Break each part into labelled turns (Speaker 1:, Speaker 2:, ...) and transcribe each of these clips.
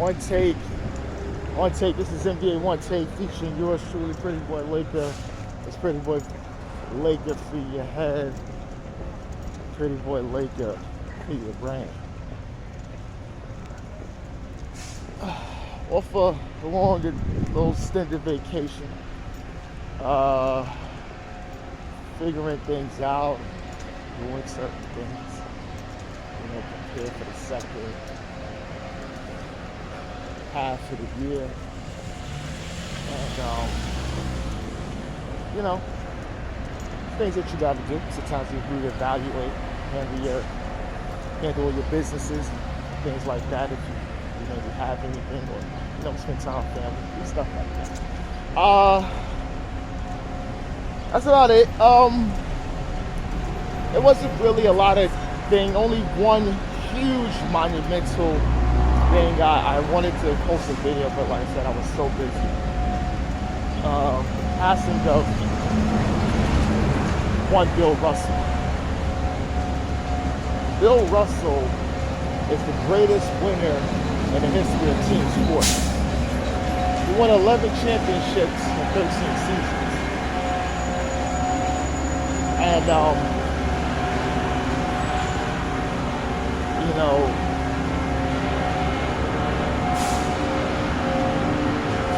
Speaker 1: One take. One take. This is NBA One Take featuring yours truly, Pretty Boy Laker. It's Pretty Boy Laker for your head. Pretty Boy Laker for your brain. Off a long and little extended vacation. Figuring things out, doing certain things, prepare for the second half of the year. And, things that you got to do. Sometimes you reevaluate, handle your businesses, things like that. If you have anything, or spend time with family, stuff like that. That's about it. It wasn't really a lot of thing. Only one huge monumental thing. I wanted to post a video, but like I said, I was so busy. Passing of one Bill Russell. Bill Russell is the greatest winner in the history of team sports. He won 11 championships in 13 seasons. And,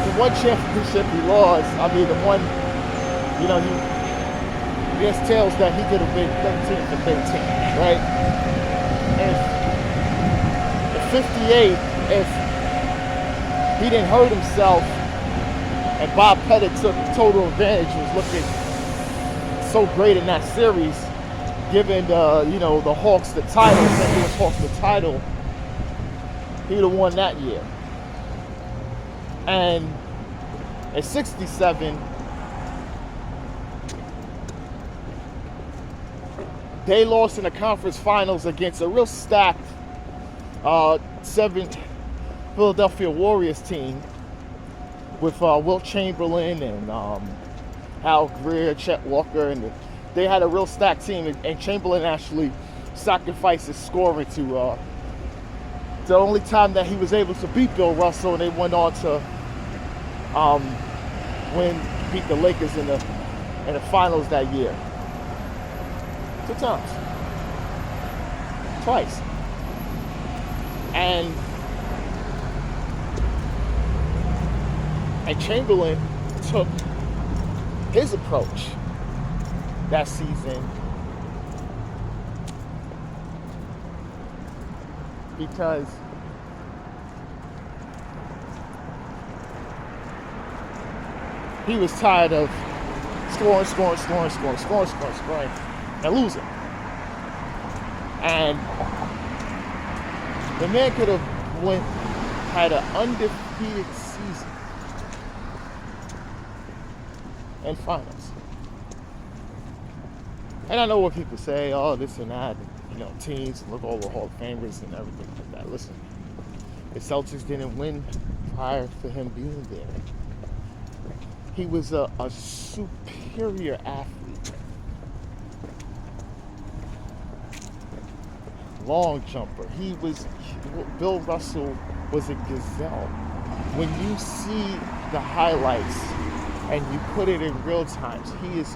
Speaker 1: the one championship he lost, the one, there's tales that he could have been 13 for 13, right? And at 58, if he didn't hurt himself and Bob Pettit took total advantage, was looking so great in that series, giving the Hawks the title, St. Louis Hawks the title, he would have won that year. And at 67, they lost in the conference finals against a real stacked 7 Philadelphia Warriors team with Wilt Chamberlain and Hal Greer, Chet Walker, and they had a real stacked team. And Chamberlain actually sacrificed his scoring to the only time that he was able to beat Bill Russell, and they went on to beat the Lakers in the finals that year. 2 times. Twice. And Chamberlain took his approach that season because he was tired of scoring and losing. And the man could have had an undefeated season and finals. And I know what people say, oh, this and that, teams, and look all the Hall of Famers and everything like that. Listen, the Celtics didn't win prior to him being there. He was a superior athlete. Long jumper. Bill Russell was a gazelle. When you see the highlights and you put it in real time, he is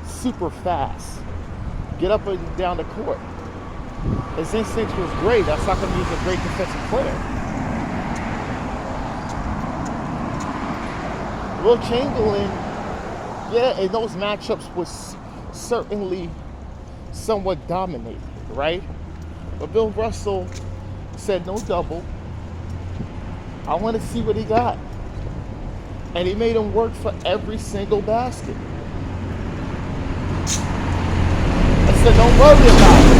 Speaker 1: super fast. Get up and down the court. His instinct was great. That's not going to be a great defensive player. Will Chamberlain, in those matchups was certainly somewhat dominated, right? But Bill Russell said no double. I want to see what he got. And he made him work for every single basket. I said, don't worry about it.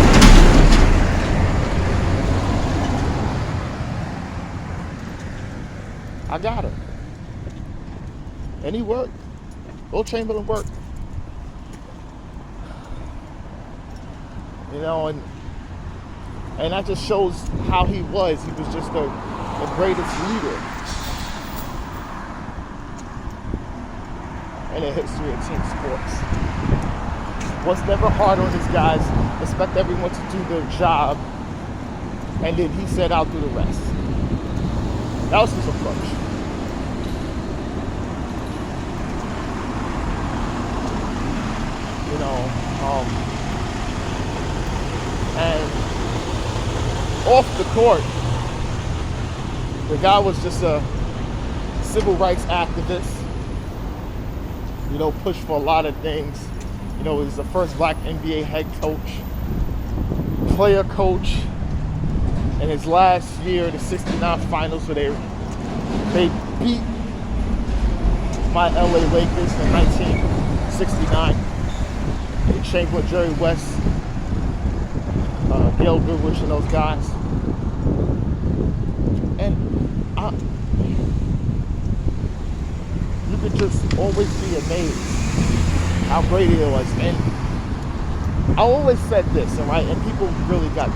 Speaker 1: I got him. And he worked. Will Chamberlain worked. And that just shows how he was. He was just the greatest leader in the history of team sports. Was never hard on his guys. Expect everyone to do their job. And then he said, I'll do the rest. That was his approach. You know, and off the court, the guy was just a civil rights activist. You know, pushed for a lot of things. You know, he was the first black NBA head coach, player coach. In his last year, the '69 finals, where they beat my LA Lakers in 1969. With Chamberlain, Jerry West, Gail Goodrich, and those guys. And you could just always be amazed how great it was. And I always said this, right? And people really got,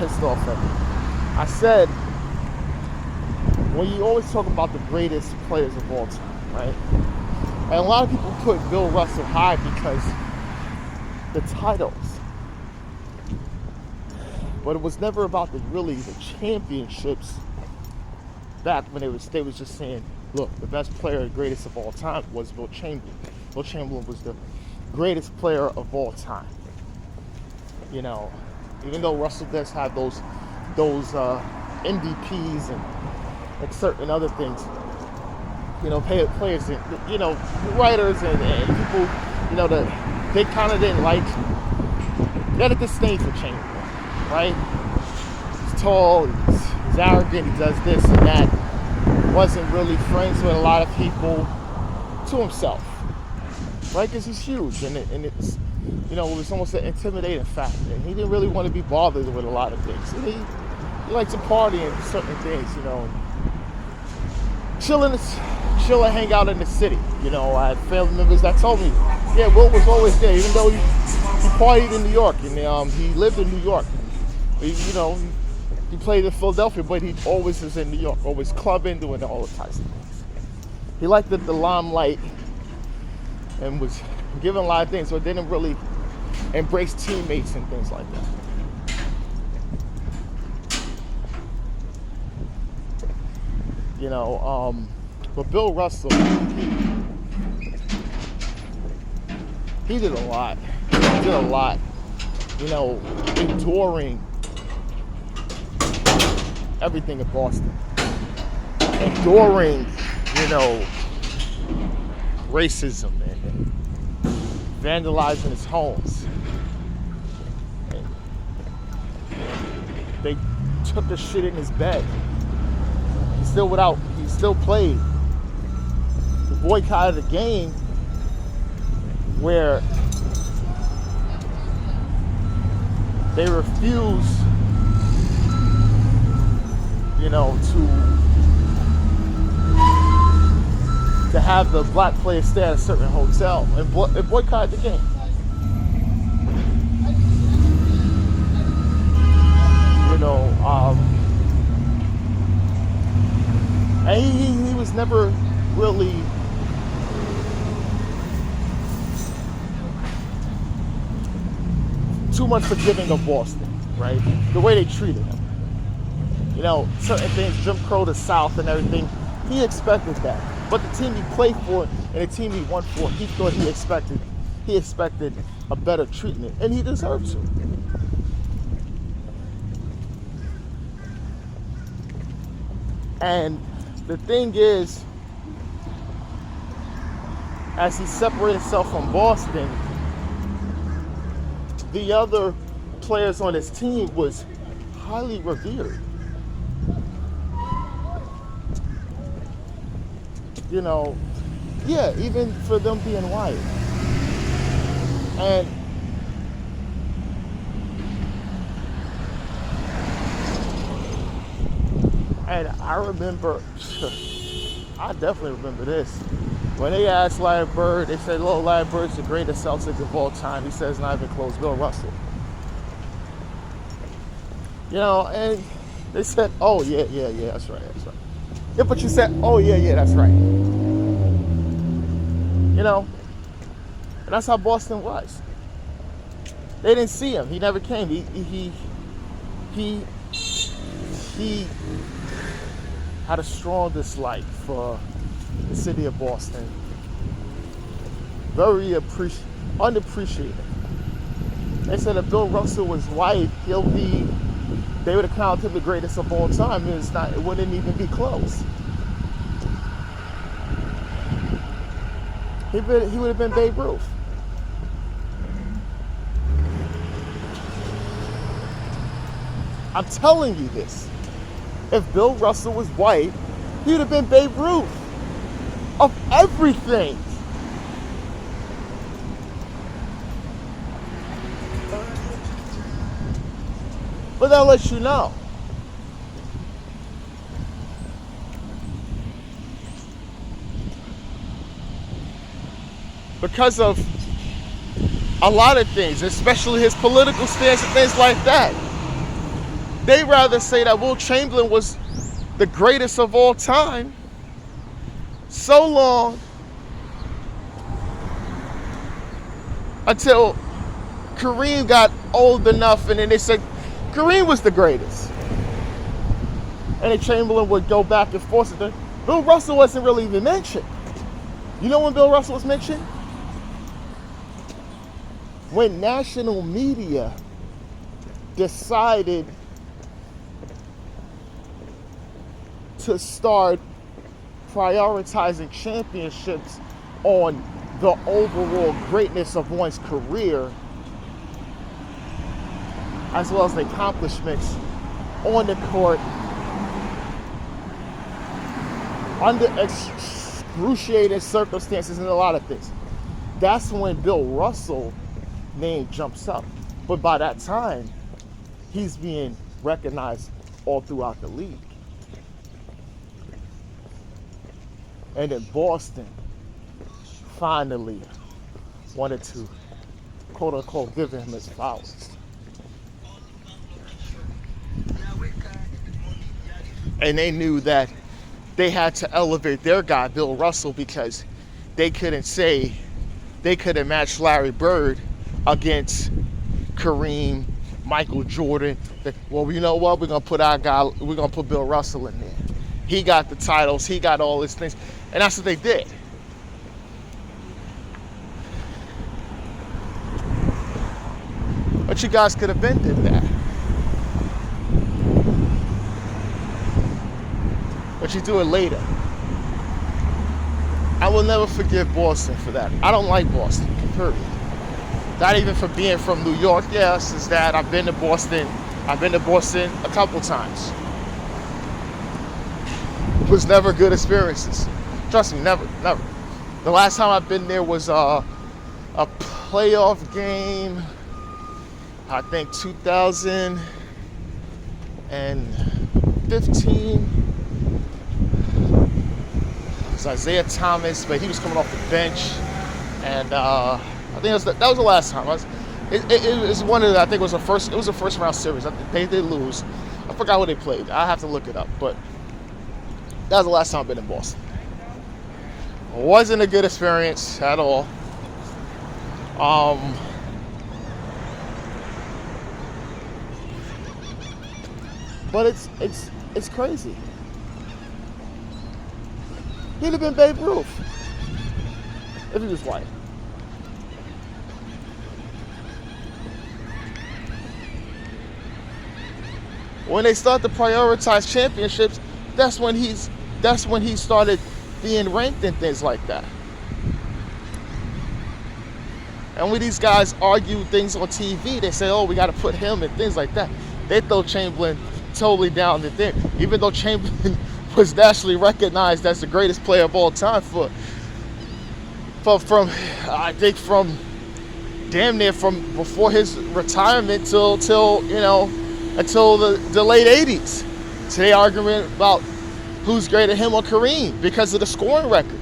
Speaker 1: pissed off at me. I said, when you always talk about the greatest players of all time, right? And a lot of people put Bill Russell high because the titles. But it was never about the championships back when they was just saying, look, the best player, the greatest of all time was Wilt Chamberlain. Wilt Chamberlain was the greatest player of all time. You know, even though Russell does have those MVPs and like certain other things, players and, writers and people, that they kind of didn't like, they had a disdain for Chamberlain, right? He's tall, he's arrogant, he does this and that, wasn't really friends with a lot of people, to himself, right? Because he's huge, and it's, it was almost an intimidating factor. And he didn't really want to be bothered with a lot of things. And he liked to party and certain things, and chill and hang out in the city. I had family members that told me, yeah, Wilt was always there, even though he partied in New York, and he lived in New York. He played in Philadelphia, but he always was in New York, always clubbing, doing all the types of things. He liked the limelight and was given a lot of things, so didn't really embrace teammates and things like that. But Bill Russell, he did a lot. He did a lot, enduring everything in Boston. Enduring, racism and vandalizing his homes. And they took the shit in his bed. He still played. He boycotted a game where they refused, to have the black players stay at a certain hotel and boycotted the game. And he was never really too much forgiving of Boston, right? The way they treated him. Certain things, Jim Crow, the South and everything, he expected that. But the team he played for and the team he won for, he thought he expected a better treatment, and he deserved to. And the thing is, as he separated himself from Boston, the other players on his team was highly revered. Even for them being white. And I remember, I definitely remember this. When they asked Larry Bird, they said, Larry Bird's the greatest Celtic of all time. He says not even close, Bill Russell. And they said, oh, yeah, that's right. Yeah, but you said, oh, yeah, that's right. And that's how Boston was. They didn't see him. He never came. He had a strong dislike for the city of Boston. Very unappreciated. They said if Bill Russell was white, they would have crowned him the greatest of all time. It wouldn't even be close. He would have been Babe Ruth. I'm telling you this. If Bill Russell was white, he would have been Babe Ruth of everything. But that lets you know. Because of a lot of things, especially his political stance and things like that. They rather say that Wilt Chamberlain was the greatest of all time so long until Kareem got old enough, and then they said Kareem was the greatest. And then Chamberlain would go back and forth. Bill Russell wasn't really even mentioned. You know when Bill Russell was mentioned? When national media decided to start prioritizing championships on the overall greatness of one's career, as well as the accomplishments on the court under excruciating circumstances and a lot of things. That's when Bill Russell name jumps up. But by that time, he's being recognized all throughout the league. And then Boston finally wanted to, quote unquote, give him his flowers. And they knew that they had to elevate their guy, Bill Russell, because they couldn't match Larry Bird against Kareem, Michael Jordan. Well, you know what? We're going to put Bill Russell in there. He got the titles. He got all these things. And that's what they did. But you guys could have been did that. But you do it later. I will never forgive Boston for that. I don't like Boston, period. Not even for being from New York. Yes, it's that. I've been to Boston a couple times. It was never good experiences. Trust me, never. The last time I've been there was a playoff game, I think 2015. It was Isaiah Thomas, but he was coming off the bench, and I think that was the last time. It was one of the, I think it was a first round series. They did lose. I forgot what they played. I have to look it up, but that was the last time I've been in Boston. It wasn't a good experience at all. But it's crazy. He'd have been Babe Ruth if he was white. When they start to prioritize championships, that's when he started being ranked and things like that. And when these guys argue things on TV, they say, oh, we got to put him and things like that. They throw Chamberlain totally down the thing. Even though Chamberlain was nationally recognized as the greatest player of all time from damn near from before his retirement till until the late 80s. Today argument about who's greater, him or Kareem, because of the scoring record.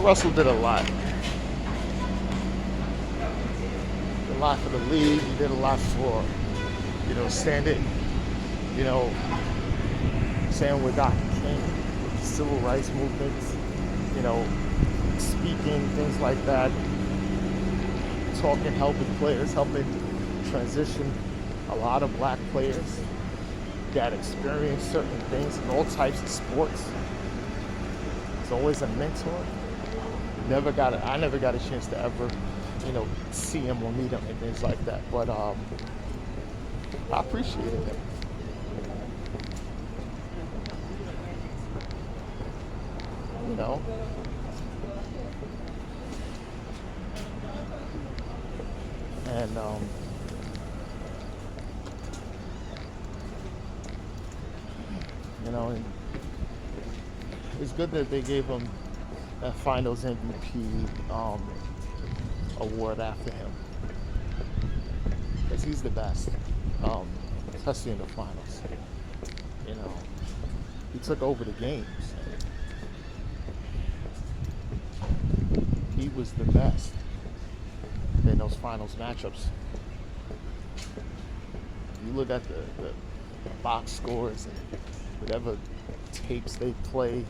Speaker 1: Russell did a lot. Did a lot for the league. He did a lot for standing, you know, saying with Dr. King, with the civil rights movements, you know, speaking, things like that, talking, helping players, helping transition a lot of black players that experience certain things in all types of sports. He's always a mentor. I never got a chance to ever, see him or meet him and things like that. But I appreciated him. You know. And and it's good that they gave him that Finals MVP award after him, because he's the best, especially in the finals. He took over the games. He was the best in those finals matchups. You look at the box scores and whatever tapes they play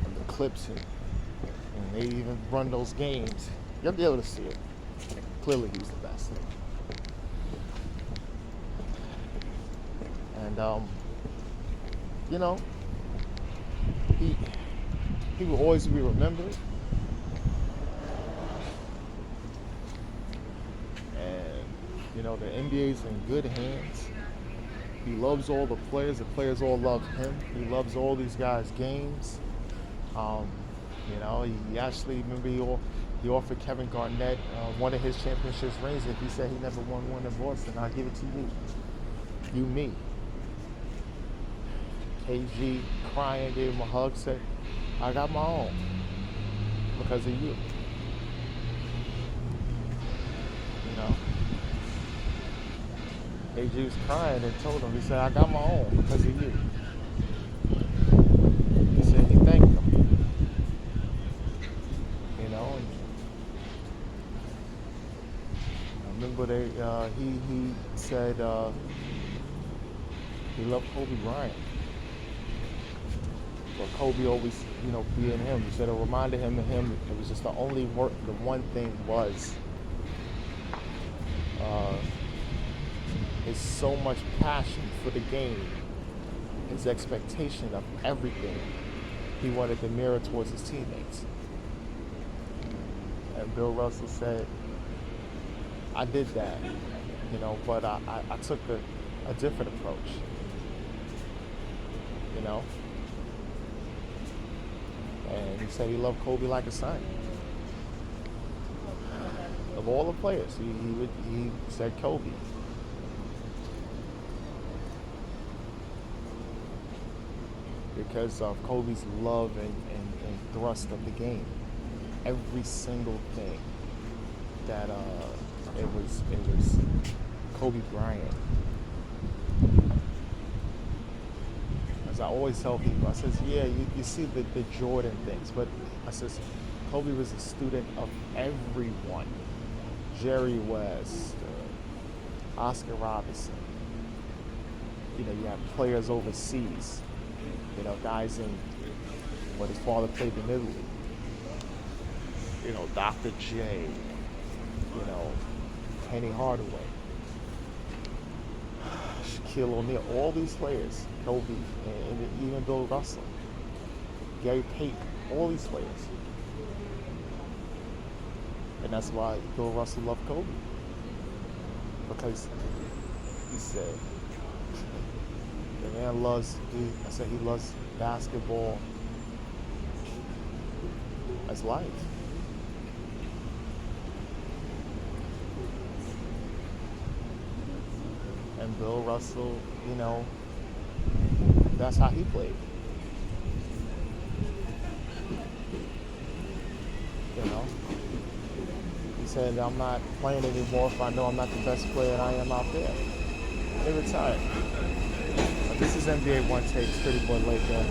Speaker 1: and the clips and they even run those games, you'll be able to see it. Clearly he's the best. And he will always be remembered. And the NBA's in good hands. He loves all the players all love him. He loves all these guys' games. He actually, remember, he offered Kevin Garnett one of his championships rings. If he said he never won one in Boston, I'll give it to you. You, me. KG crying, gave him a hug, said, I got my own because of you. KG was crying and told him, he said, I got my own because of you. He said he thanked him. And I remember he said he loved Kobe Bryant. But Kobe always, being him. He said it reminded him of him. It was just the one thing was his so much passion for the game, his expectation of everything. He wanted to mirror towards his teammates. And Bill Russell said, I did that, but I took a different approach, And he said he loved Kobe like a son. Of all the players, he said Kobe. Because of Kobe's love and thrust of the game. Every single thing that it was Kobe Bryant. As I always tell people, I says, yeah, you see the Jordan things, but I says Kobe was a student of everyone. Jerry West, Oscar Robertson. You have players overseas. Guys in what his father played in Italy. Dr. J. Penny Hardaway, Shaquille O'Neal, all these players, Kobe, and even Bill Russell, Gary Payton, all these players. And that's why Bill Russell loved Kobe. Because he said, the man loves, he loves basketball as life. And Bill Russell, that's how he played. He said, I'm not playing anymore if I know I'm not the best player and I am out there. They retired. This is NBA One Takes, Pretty Boy Laker.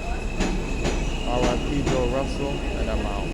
Speaker 1: R.I.P. Bill Russell, and I'm out.